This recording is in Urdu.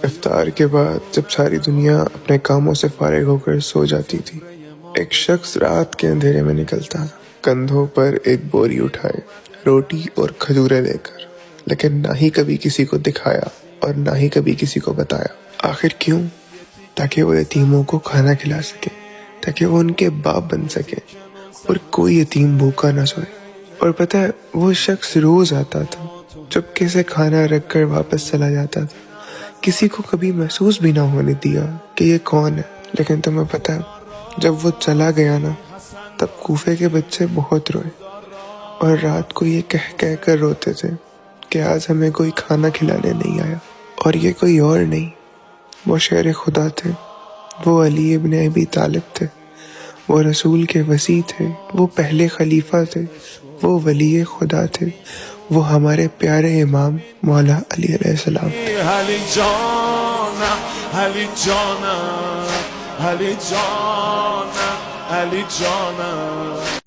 افطار کے بعد جب ساری دنیا اپنے کاموں سے فارغ ہو کر سو جاتی تھی، ایک شخص رات کے اندھیرے میں نکلتا تھا، کندھوں پر ایک بوری اٹھائے، روٹی اور کھجوریں لے کر، لیکن نہ ہی کبھی کسی کو دکھایا اور نہ ہی کبھی کسی کو بتایا۔ آخر کیوں؟ تاکہ وہ یتیموں کو کھانا کھلا سکے، تاکہ وہ ان کے باپ بن سکے اور کوئی یتیم بھوکا نہ سوئے۔ اور پتہ ہے وہ شخص روز آتا تھا، چپکے سے کھانا رکھ کر واپس چلا جاتا تھا، کسی کو کبھی محسوس بھی نہ ہونے دیا کہ یہ کون ہے۔ لیکن تمہیں پتہ ہے جب وہ چلا گیا نا، تب کوفے کے بچے بہت روئے اور رات کو یہ کہہ کر روتے تھے کہ آج ہمیں کوئی کھانا کھلانے نہیں آیا۔ اور یہ کوئی اور نہیں، وہ شیر خدا تھے، وہ علی ابن ابی طالب تھے، وہ رسول کے وصی تھے، وہ پہلے خلیفہ تھے، وہ ولی خدا تھے، وہ ہمارے پیارے امام مولا علی علیہ السلام تھے۔ علی جانا، علی جانا، علی جانا، علی جانا۔